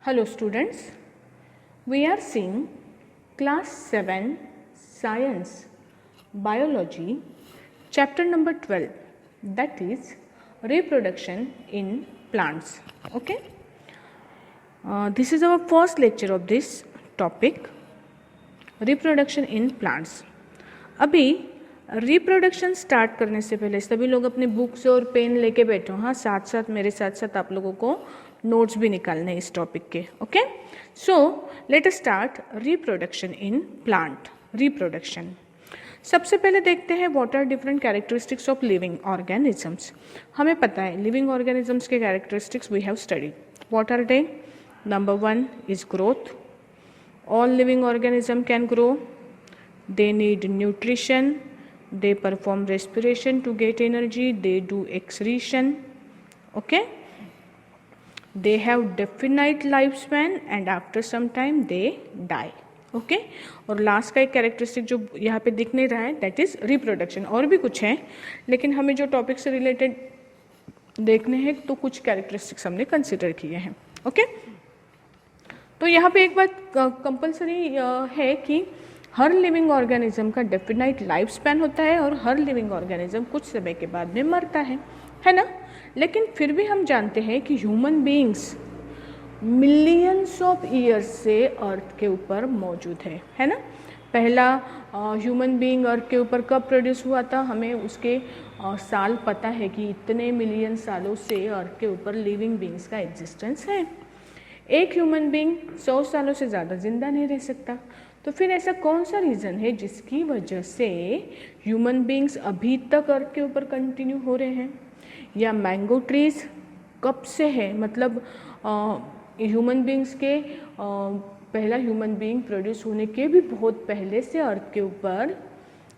Hello students, we are seeing class 7 science biology chapter number 12, that is reproduction in plants. Okay, this is our first lecture of this topic, reproduction in plants. अभी reproduction start करने से पहले सभी लोग अपने books और pen लेके बैठो. हाँ, साथ साथ मेरे साथ साथ आप लोगों को नोट्स भी निकालने इस टॉपिक के. Okay, so let us start reproduction in plant. Reproduction सबसे पहले देखते हैं what are different characteristics of living organisms. हमें पता है लिविंग ऑर्गेनिजम्स के characteristics we have studied. What are they? Number 1 is growth. All living organism can grow. They need nutrition, they perform respiration to get energy, they do excretion. Okay, they have definite lifespan and after some time they die. Okay, और last का एक characteristic जो यहाँ पे दिख नहीं रहा है दैट इज रिप्रोडक्शन. और भी कुछ है लेकिन हमें जो टॉपिक से रिलेटेड देखने हैं तो कुछ कैरेक्टरिस्टिक्स हमने कंसिडर किए हैं. ओके, तो यहाँ पे एक बात कंपल्सरी है कि हर लिविंग ऑर्गेनिज्म का डेफिनाइट लाइफ स्पैन होता है और हर लिविंग ऑर्गेनिज्म कुछ समय के बाद में मरता है ना. लेकिन फिर भी हम जानते हैं कि human beings millions of years से अर्थ के ऊपर मौजूद है ना. पहला ह्यूमन बीइंग अर्थ के ऊपर कब प्रोड्यूस हुआ था हमें उसके साल पता है कि इतने मिलियन सालों से अर्थ के ऊपर लिविंग बीइंग्स का एग्जिस्टेंस है. एक ह्यूमन बीइंग 100 सालों से ज़्यादा जिंदा नहीं रह सकता. तो फिर ऐसा कौन सा रीज़न है जिसकी वजह से ह्यूमन बीइंग्स अभी तक अर्थ के ऊपर कंटिन्यू हो रहे हैं. या मैंगो ट्रीज कब से है, मतलब ह्यूमन बीइंग्स के पहला ह्यूमन बीइंग प्रोड्यूस होने के भी बहुत पहले से अर्थ के ऊपर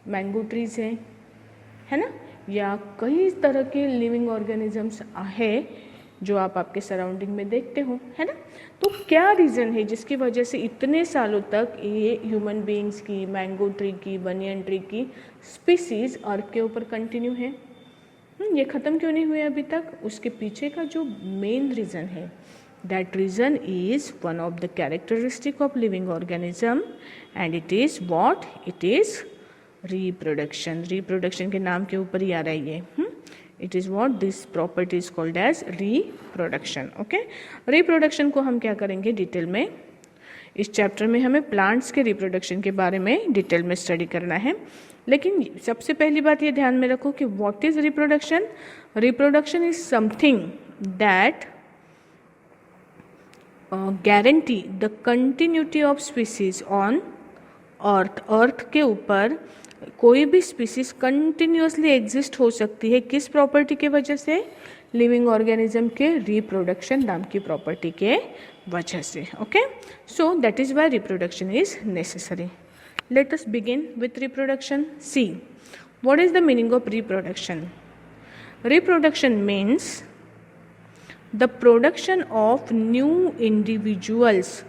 मैंगो ट्रीज है ना. या कई तरह के लिविंग ऑर्गेनिजम्स है जो आप आपके सराउंडिंग में देखते हो, है ना. तो क्या रीज़न है जिसकी वजह से इतने सालों तक ये ह्यूमन बीइंग्स की, मैंगो ट्री की, बनियन ट्री की स्पीसीज अर्थ के ऊपर कंटिन्यू है. ये ख़त्म क्यों नहीं हुए अभी तक? उसके पीछे का जो मेन रीज़न है that reason is one of the characteristic of living organism and it is what? It is reproduction. Reproduction के नाम के ऊपर ही आ रहा है ये. It is what this property is called as reproduction. Okay, reproduction को हम क्या करेंगे डिटेल में इस चैप्टर में. हमें प्लांट्स के रिप्रोडक्शन के बारे में डिटेल में स्टडी करना है. लेकिन सबसे पहली बात ये ध्यान में रखो कि what is reproduction. Reproduction is something that guarantee the continuity of species on earth. Earth के ऊपर कोई भी स्पीसीज कंटिन्यूसली एग्जिस्ट हो सकती है. किस प्रॉपर्टी के वजह से? लिविंग ऑर्गेनिज्म के रिप्रोडक्शन नाम की प्रॉपर्टी के वजह से. Okay, so that is why reproduction is necessary. Let us begin with reproduction. See what is the meaning of reproduction. Reproduction means the production of new individuals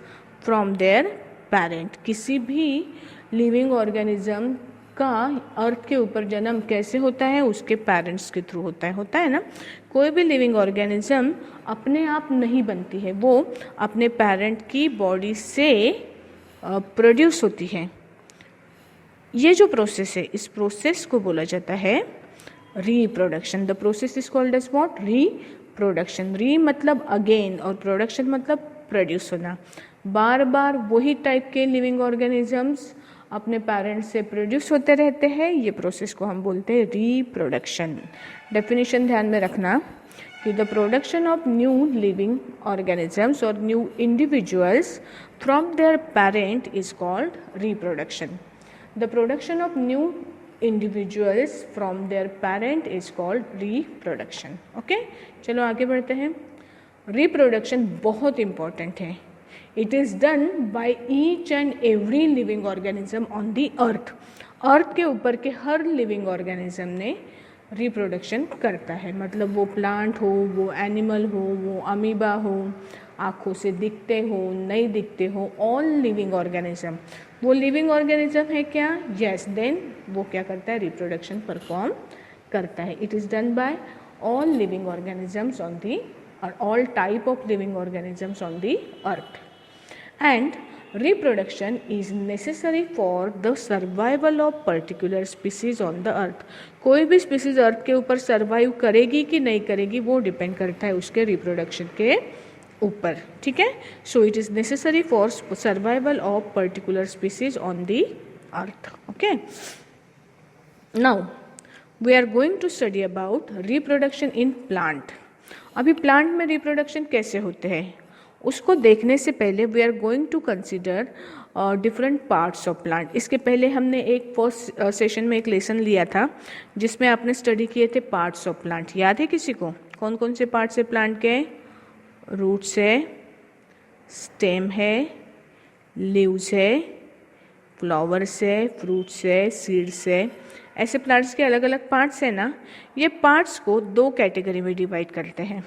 from their parent. किसी भी living organism का अर्थ के ऊपर जन्म कैसे होता है? उसके पेरेंट्स के थ्रू होता है ना. कोई भी लिविंग ऑर्गेनिज्म अपने आप नहीं बनती है, वो अपने पेरेंट की बॉडी से प्रोड्यूस होती है. ये जो प्रोसेस है इस प्रोसेस को बोला जाता है reproduction. The process is called as what? Reproduction. Re मतलब अगेन और प्रोडक्शन मतलब प्रोड्यूस होना. बार बार वही टाइप के लिविंग ऑर्गेनिजम्स अपने पेरेंट्स से प्रोड्यूस होते रहते हैं. ये प्रोसेस को हम बोलते हैं रिप्रोडक्शन. डेफिनेशन ध्यान में रखना कि the production of new living organisms और new individuals from their parent is called reproduction. The production of new individuals from their parent is called reproduction. Okay, चलो आगे बढ़ते हैं. रिप्रोडक्शन बहुत इंपॉर्टेंट है. It is done by each and every living organism on the earth. अर्थ के ऊपर के हर living organism ने रिप्रोडक्शन करता है. मतलब वो प्लांट हो, वो एनिमल हो, वो अमीबा हो, आँखों से दिखते हो, नहीं दिखते हो, ऑल लिविंग ऑर्गेनिज्म. वो लिविंग ऑर्गेनिज्म है क्या? यस, देन वो क्या करता है? रिप्रोडक्शन परफॉर्म करता है. It is done by all living organisms on the or all type of living organisms on the earth. And reproduction is necessary for the survival of particular species on the earth. कोई भी species अर्थ के ऊपर survive करेगी कि नहीं करेगी वो depend करता है उसके रिप्रोडक्शन के ऊपर, ठीक है. So it is necessary for survival of particular species on the earth. Okay, now we are going to study about reproduction in plant. अभी प्लांट में रिप्रोडक्शन कैसे होते हैं उसको देखने से पहले we are going to consider different parts of plant. इसके पहले हमने एक फर्स्ट सेशन में एक लेसन लिया था जिसमें आपने स्टडी किए थे पार्ट्स ऑफ प्लांट. याद है किसी को? कौन कौन से पार्ट्स है प्लांट के? रूट्स है, स्टेम है, लीव्स है, फ्लावर्स है, फ्रूट्स है, सीड्स है. ऐसे प्लांट्स के अलग अलग पार्ट्स हैं ना. ये पार्ट्स को दो कैटेगरी में डिवाइड करते हैं.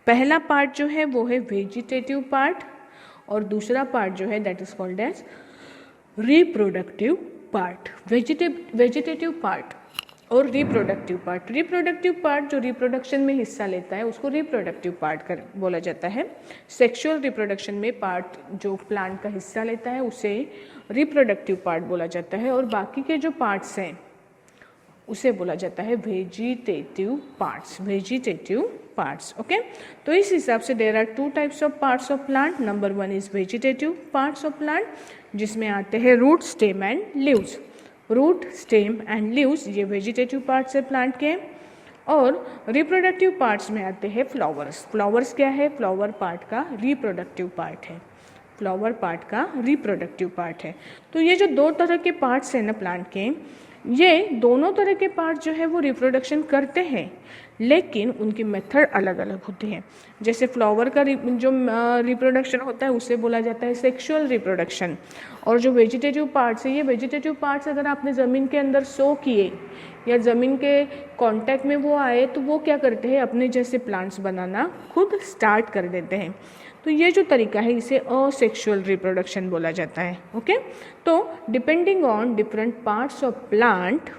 पहला पार्ट जो है वो है वेजिटेटिव पार्ट और दूसरा पार्ट जो है that is called as reproductive part. Vegetative part और रिप्रोडक्टिव पार्ट. रिप्रोडक्टिव पार्ट जो रिप्रोडक्शन में हिस्सा लेता है उसको रिप्रोडक्टिव पार्ट बोला जाता है. सेक्सुअल रिप्रोडक्शन में पार्ट जो प्लांट का हिस्सा लेता है उसे रिप्रोडक्टिव पार्ट बोला जाता है और बाकी के जो पार्ट्स हैं उसे बोला जाता है vegetative parts. Vegetative parts. Okay, तो इस हिसाब से there are two types of parts of plant. Number one is vegetative parts of plant जिसमें आते हैं root, stem and leaves. Root, stem and leaves ये वेजिटेटिव पार्ट्स है प्लांट के. और रिप्रोडक्टिव पार्ट्स में आते हैं फ्लावर्स. फ्लावर्स क्या है? फ्लावर पार्ट का रिप्रोडक्टिव पार्ट है. फ्लावर पार्ट का रिप्रोडक्टिव पार्ट है. तो ये जो दो तरह के पार्ट्स हैं ना प्लांट के, ये दोनों तरह के पार्ट जो है वो रिप्रोडक्शन करते हैं लेकिन उनकी मेथड अलग अलग होती है. जैसे फ्लावर का जो रिप्रोडक्शन होता है उसे बोला जाता है सेक्सुअल रिप्रोडक्शन. और जो वेजिटेटिव पार्ट्स है, ये वेजिटेटिव पार्ट्स अगर आपने ज़मीन के अंदर सो किए या ज़मीन के कांटेक्ट में वो आए तो वो क्या करते हैं, अपने जैसे प्लांट्स बनाना खुद स्टार्ट कर देते हैं. तो ये जो तरीका है इसे असेक्सुअल रिप्रोडक्शन बोला जाता है. ओके, तो depending on different parts of plant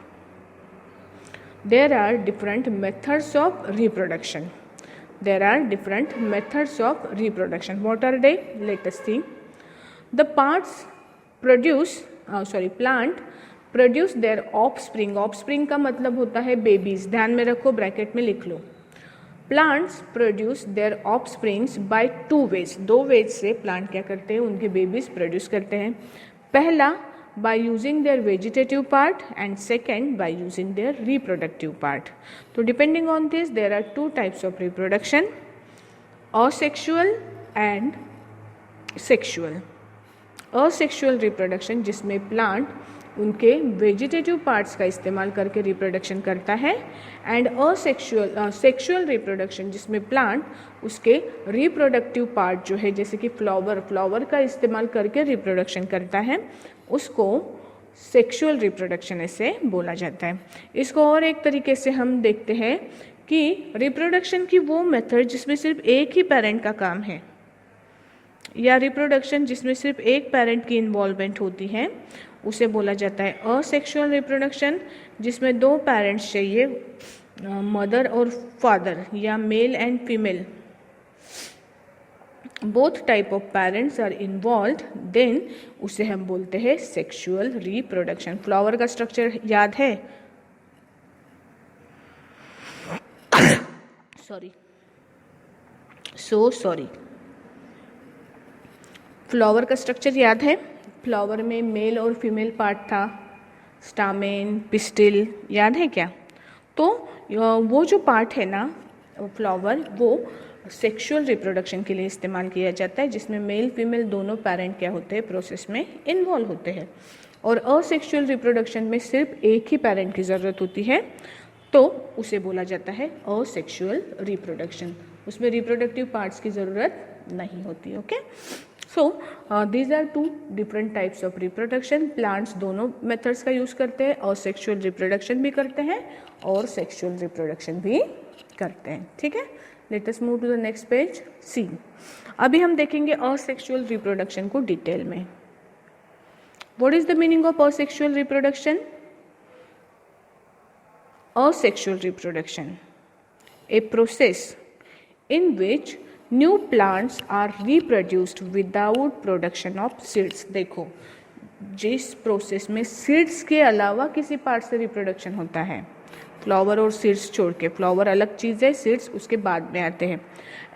there are different methods of reproduction. There are different methods of reproduction. What are they? Let us see. The plant produce their offspring. Offspring का मतलब होता है babies. ध्यान में रखो, bracket में लिख लो. Plants produce their offsprings by two ways. दो ways से प्लांट क्या करते हैं, उनके babies produce करते हैं. पहला by using their vegetative part and second by using their reproductive part. So depending on this there are two types of reproduction, asexual and sexual. Asexual reproduction जिसमें plant उनके vegetative parts का इस्तेमाल करके reproduction करता है and sexual reproduction जिसमें plant उसके reproductive part जो है जैसे कि फ्लावर का इस्तेमाल करके रिप्रोडक्शन करता है उसको सेक्सुअल रिप्रोडक्शन ऐसे बोला जाता है. इसको और एक तरीके से हम देखते हैं कि रिप्रोडक्शन की वो मेथड जिसमें सिर्फ एक ही पेरेंट का काम है या रिप्रोडक्शन जिसमें सिर्फ एक पेरेंट की इन्वॉल्वमेंट होती है उसे बोला जाता है असेक्सुअल रिप्रोडक्शन जिसमें दो पेरेंट्स चाहिए, मदर और फादर या male and female, both type of parents are involve, then उसे हम बोलते हैं सेक्सुअल रिप्रोडक्शन. फ्लावर का स्ट्रक्चर याद है? सॉरी फ्लावर का स्ट्रक्चर याद है? फ्लावर में मेल और फीमेल पार्ट था, स्टामेन, पिस्टिल, याद है क्या? तो वो जो पार्ट है ना फ्लावर वो सेक्सुअल रिप्रोडक्शन के लिए इस्तेमाल किया जाता है जिसमें मेल फीमेल दोनों पेरेंट क्या होते हैं प्रोसेस में इन्वॉल्व होते हैं. और असेक्सुअल रिप्रोडक्शन में सिर्फ एक ही पेरेंट की ज़रूरत होती है तो उसे बोला जाता है असेक्सुअल रिप्रोडक्शन. उसमें रिप्रोडक्टिव पार्ट्स की ज़रूरत नहीं होती. Okay, so these are two different types of reproduction. Plants दोनों मेथड्स का यूज़ करते हैं, असेक्सुअल रिप्रोडक्शन भी करते हैं और सेक्सुअल रिप्रोडक्शन भी करते हैं. ठीक है, let us move to the next page. See, अभी हम देखेंगे असेक्सुअल रिप्रोडक्शन को डिटेल में. What is the meaning of asexual reproduction? Asexual reproduction, a process in which new plants are reproduced without production of seeds. देखो, जिस process में seeds के अलावा किसी पार्ट से रिप्रोडक्शन होता है, फ्लावर और सीड्स छोड़ के, फ्लावर अलग चीज़ है, सीड्स उसके बाद में आते हैं,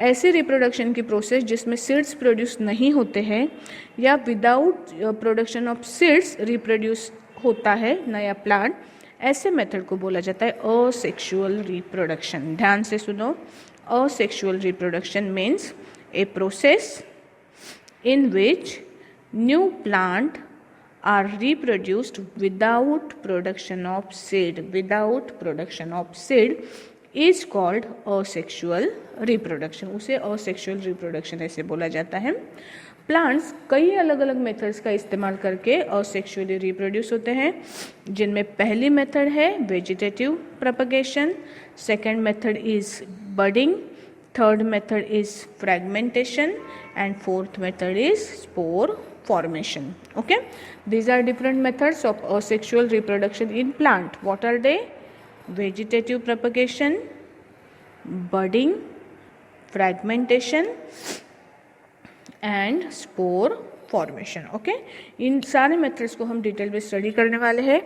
ऐसे रिप्रोडक्शन की प्रोसेस जिसमें सीड्स प्रोड्यूस नहीं होते हैं या without production of seeds reproduce होता है नया प्लांट, ऐसे मेथड को बोला जाता है असेक्सुअल रिप्रोडक्शन. ध्यान से सुनो, asexual reproduction means a process in which new plant are reproduced without production of seed. Without production of seed is called asexual reproduction. उसे asexual reproduction ऐसे बोला जाता है. प्लांट्स कई अलग अलग मेथड्स का इस्तेमाल करके असेक्सुअली रिप्रोड्यूस होते हैं, जिनमें पहली मेथड है vegetative propagation, second method is budding, third method is fragmentation and fourth method is spore formation. Okay, these are different methods of asexual reproduction in plant. What are they? Vegetative propagation, budding, fragmentation and spore formation. Okay, इन सारे methods को हम detail में study करने वाले हैं,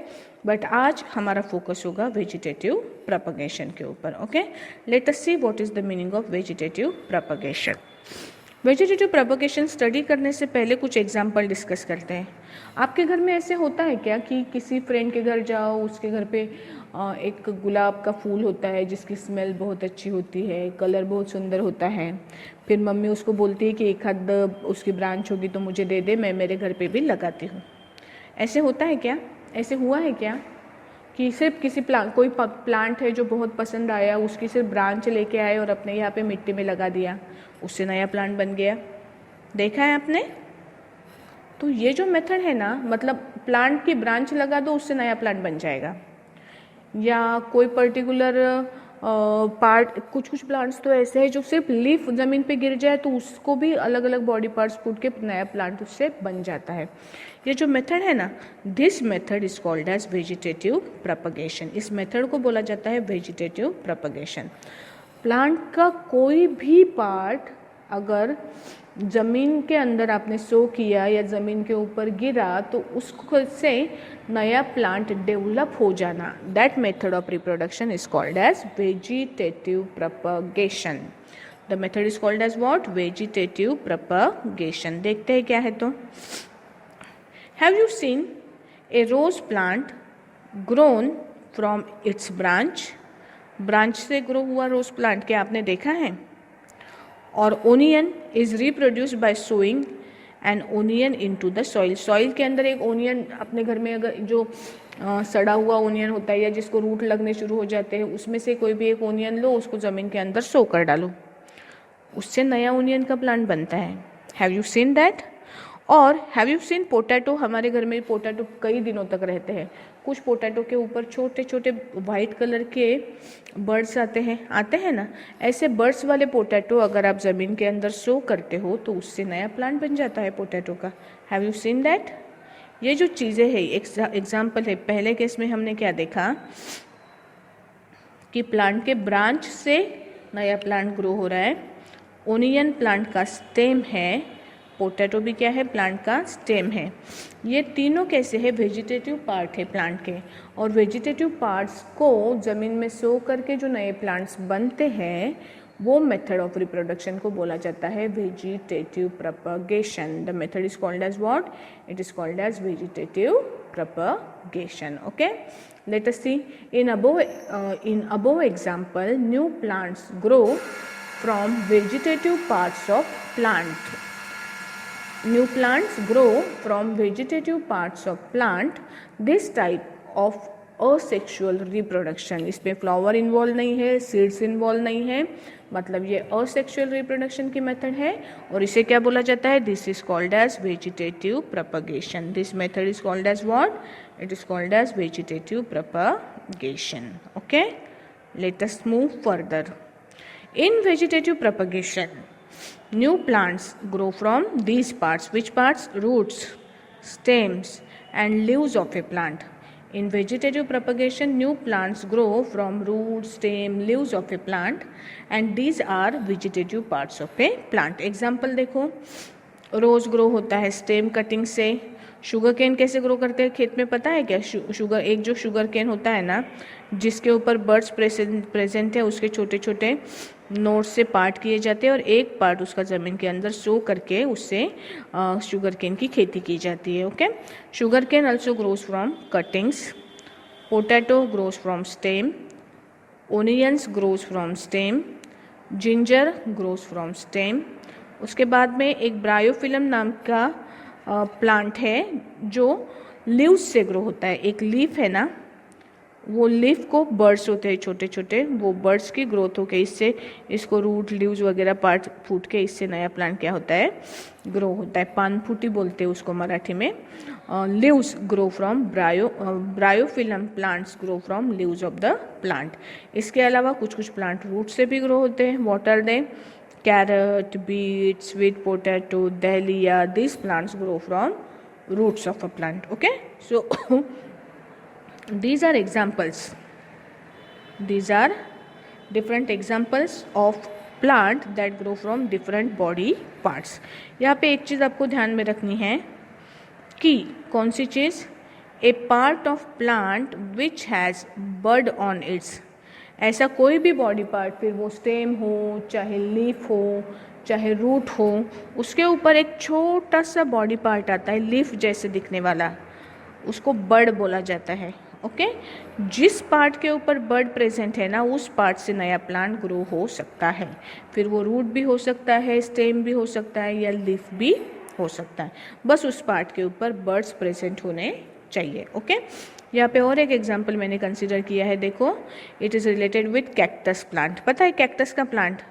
but आज हमारा फोकस होगा वेजिटेटिव प्रोपगेशन के ऊपर. Okay, let us C what is the meaning of vegetative propagation. Vegetative propagation study करने से पहले कुछ एग्जाम्पल डिस्कस करते हैं. आपके घर में ऐसे होता है क्या कि किसी फ्रेंड के घर जाओ, उसके घर पे एक गुलाब का फूल होता है जिसकी स्मेल बहुत अच्छी होती है, कलर बहुत सुंदर होता है, फिर मम्मी उसको बोलती है कि एक हाथ उसकी ब्रांच होगी तो मुझे दे दे, मैं मेरे घर पे भी लगाती हूँ. ऐसे होता है क्या? ऐसे हुआ है क्या कि सिर्फ किसी कोई प्लांट है जो बहुत पसंद आया, उसकी सिर्फ ब्रांच लेके आए और अपने यहाँ पे मिट्टी में लगा दिया, उससे नया प्लांट बन गया? देखा है आपने? तो ये जो मेथड है ना, मतलब प्लांट की ब्रांच लगा दो उससे नया प्लांट बन जाएगा, या कोई पर्टिकुलर पार्ट, कुछ प्लांट्स तो ऐसे हैं जो सिर्फ लीफ ज़मीन पे गिर जाए तो उसको भी अलग अलग बॉडी पार्ट्स फूट के नया प्लांट उससे बन जाता है. ये जो मेथड है ना, this method is called as vegetative propagation. इस मेथड को बोला जाता है वेजिटेटिव प्रोपगेशन. प्लांट का कोई भी पार्ट अगर ज़मीन के अंदर आपने सो किया या ज़मीन के ऊपर गिरा तो उसको से नया प्लांट डेवलप हो जाना, that method of reproduction is called as vegetative propagation. The method is called as what? Vegetative propagation. देखते हैं क्या है. तो have you seen a rose plant grown from its branch? Branch से ग्रो हुआ rose plant क्या आपने देखा है? और onion is reproduced by sowing an onion into the soil. Soil के अंदर एक ओनियन, अपने घर में अगर जो सड़ा हुआ ओनियन होता है या जिसको रूट लगने शुरू हो जाते हैं, उसमें से कोई भी एक ओनियन लो, उसको ज़मीन के अंदर सो कर डालो, उससे नया ओनियन का प्लांट बनता है. Have you seen that? और हैव यू सीन पोटैटो? हमारे घर में पोटैटो कई दिनों तक रहते हैं. कुछ पोटैटो के ऊपर छोटे छोटे वाइट कलर के बर्ड्स आते हैं ना, ऐसे बर्ड्स वाले पोटैटो अगर आप ज़मीन के अंदर सो करते हो तो उससे नया प्लांट बन जाता है पोटैटो का. Have you seen that? ये जो चीज़ें हैं, एग्जाम्पल है. पहले केस में हमने क्या देखा कि प्लांट के ब्रांच से नया प्लांट ग्रो हो रहा है, ओनियन प्लांट का स्टेम है, पोटैटो भी क्या है? प्लांट का स्टेम है. ये तीनों कैसे है? वेजिटेटिव पार्ट है प्लांट के. और वेजिटेटिव पार्ट्स को ज़मीन में सो करके जो नए प्लांट्स बनते हैं, वो मेथड ऑफ रिप्रोडक्शन को बोला जाता है vegetative propagation. The method is called as what? It is called as vegetative propagation. Okay, let us see. In above example, new plants grow from vegetative parts of plant. New plants grow from vegetative parts of plant. This type of asexual reproduction, इसमें flower involve नहीं है, seeds involve नहीं है, मतलब ये asexual reproduction की method है. और इसे क्या बोला जाता है? This is called as vegetative propagation. This method is called as what? It is called as vegetative propagation. Okay, let us move further. In vegetative propagation, new plants grow from these parts. Which parts? Roots, stems and leaves of a plant. In vegetative propagation, new plants grow from roots, stem, leaves of a plant, and these are vegetative parts of a plant. Example देखो, रोज grow होता है stem cutting से. Sugar cane कैसे grow करते हैं खेत में पता है क्या? शुगर, एक जो शुगर केन होता है ना, जिसके ऊपर बर्ड्स प्रेजेंट है, उसके छोटे छोटे नोट्स से पार्ट किए जाते हैं और एक पार्ट उसका ज़मीन के अंदर सो करके उससे शुगर केन की खेती की जाती है. Okay, sugar cane also grows from cuttings, potato grows from stem, onions grows from stem, ginger grows from stem. उसके बाद में एक ब्रायोफिलम नाम का प्लांट है जो लीव्स से ग्रो होता है. एक लीफ है ना, वो लीफ को बर्ड्स होते हैं छोटे छोटे, वो बर्ड्स की ग्रोथ होकर इससे इसको रूट लीव्स वगैरह पार्ट फूट के इससे नया प्लांट क्या होता है, ग्रो होता है. पान फूटी बोलते हैं उसको मराठी में. Leaves grow from bryophyllum plants grow from leaves of the plant. इसके अलावा कुछ कुछ प्लांट रूट से भी ग्रो होते हैं. What are they? Carrot, beet, sweet potato, dahlia, this plants grow from roots of a plant. Okay, so these are examples, these are different examples of plant that grow from different body parts. यहाँ पे एक चीज़ आपको ध्यान में रखनी है कि कौन सी चीज़? A part of plant which has bud on its. ऐसा कोई भी बॉडी पार्ट, फिर वो स्टेम हो, चाहे लीफ हो, चाहे रूट हो, उसके ऊपर एक छोटा सा बॉडी पार्ट आता है लीफ जैसे दिखने वाला, उसको बड बोला जाता है. ओके, जिस पार्ट के ऊपर बड प्रेजेंट है ना, उस पार्ट से नया प्लांट ग्रो हो सकता है. फिर वो रूट भी हो सकता है, स्टेम भी हो सकता है, या लीफ भी हो सकता है. बस उस पार्ट के ऊपर बर्ड्स प्रेजेंट होने चाहिए. ओके, यहाँ पे और एक एग्जाम्पल मैंने कंसिडर किया है. देखो, it is related with cactus plant. पता है कैक्टस का प्लांट,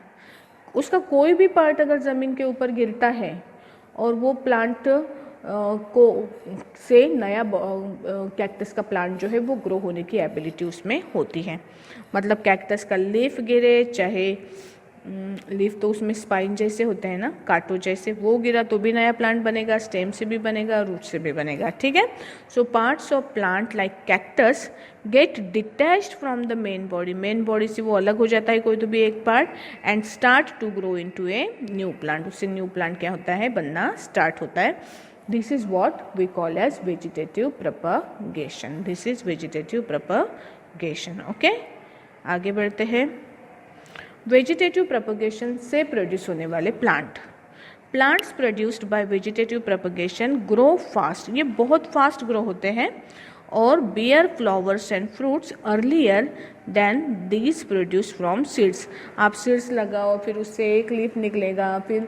उसका कोई भी पार्ट अगर ज़मीन के ऊपर गिरता है और वो प्लांट को से नया कैक्टस का प्लांट जो है वो ग्रो होने की एबिलिटी उसमें होती है. मतलब कैक्टस का लीफ गिरे, चाहे लीफ तो उसमें स्पाइन जैसे होते हैं ना, कांटों जैसे, वो गिरा तो भी नया प्लांट बनेगा, स्टेम से भी बनेगा, रूट से भी बनेगा. ठीक है. So parts of plant like cactus get detached from the main body. Main body से वो अलग हो जाता है कोई तो भी एक part, and start to grow into a new plant. उससे न्यू प्लांट क्या होता है, बनना स्टार्ट होता है. This is what we call as vegetative propagation. This is vegetative propagation. Okay, आगे बढ़ते हैं. वेजिटेटिव प्रोपगेशन से प्रोड्यूस होने वाले plant. Plants produced by vegetative propagation grow fast. ये बहुत फास्ट ग्रो होते हैं और bear flowers and fruits earlier than these produced from seeds. आप सीड्स लगाओ, फिर उससे एक लीफ निकलेगा, फिर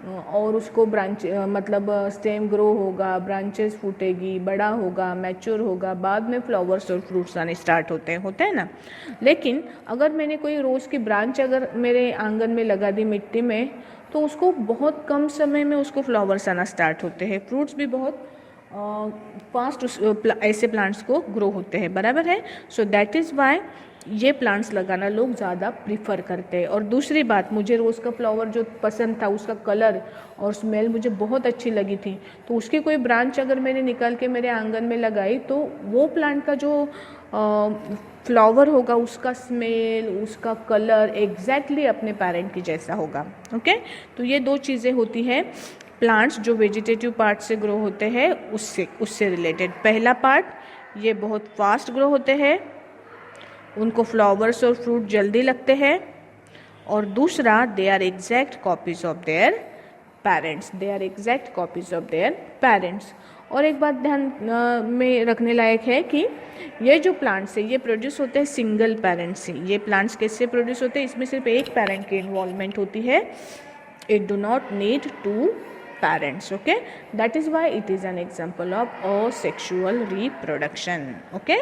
और उसको ब्रांच मतलब स्टेम ग्रो होगा, ब्रांचेस फूटेगी, बड़ा होगा, मैच्योर होगा, बाद में फ्लावर्स और फ्रूट्स आने स्टार्ट होते हैं ना. लेकिन अगर मैंने कोई रोज़ की ब्रांच अगर मेरे आंगन में लगा दी मिट्टी में, तो उसको बहुत कम समय में उसको फ्लावर्स आना स्टार्ट होते हैं, फ्रूट्स भी बहुत फास्ट ऐसे प्लांट्स को ग्रो होते हैं. बराबर है. सो दैट इज़ वाई ये प्लांट्स लगाना लोग ज़्यादा प्रीफर करते हैं. और दूसरी बात, मुझे रोज़ का फ्लावर जो पसंद था, उसका कलर और स्मेल मुझे बहुत अच्छी लगी थी, तो उसकी कोई ब्रांच अगर मैंने निकाल के मेरे आंगन में लगाई, तो वो प्लांट का जो फ्लावर होगा, उसका स्मेल, उसका कलर एग्जैक्टली अपने पेरेंट की जैसा होगा. ओके, तो ये दो चीज़ें होती है प्लांट्स जो वेजिटेटिव पार्ट से ग्रो होते हैं उससे रिलेटेड. पहला पार्ट, ये बहुत फास्ट ग्रो होते हैं, उनको फ्लावर्स और फ्रूट जल्दी लगते हैं. और दूसरा, they are exact copies of their parents. They are exact copies of their parents. और एक बात ध्यान में रखने लायक है कि ये जो प्लांट्स है ये प्रोड्यूस होते हैं सिंगल पेरेंट से. ये प्लांट्स कैसे प्रोड्यूस होते हैं? इसमें सिर्फ एक पेरेंट की इन्वॉल्वमेंट होती है. It do not need to parents. Okay, that is why it is an example of asexual reproduction. Okay,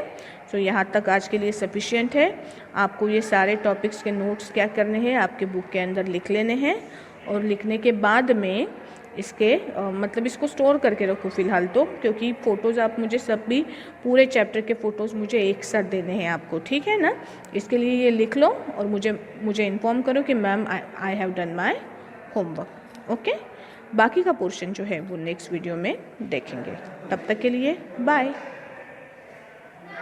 so यहाँ तक आज के लिए सफिशिएंट है. आपको ये सारे टॉपिक्स के नोट्स क्या करने हैं, आपके बुक के अंदर लिख लेने हैं, और लिखने के बाद में इसके मतलब इसको स्टोर करके रखो फिलहाल तो, क्योंकि फ़ोटोज़ आप मुझे सब भी पूरे चैप्टर के फ़ोटोज़ मुझे एक साथ देने हैं आपको. ठीक है ना. इसके लिए ये लिख लो और मुझे इन्फॉर्म करो कि ma'am I have done my homework. Okay, बाकी का पोर्शन जो है वो नेक्स्ट वीडियो में देखेंगे. तब तक के लिए बाय.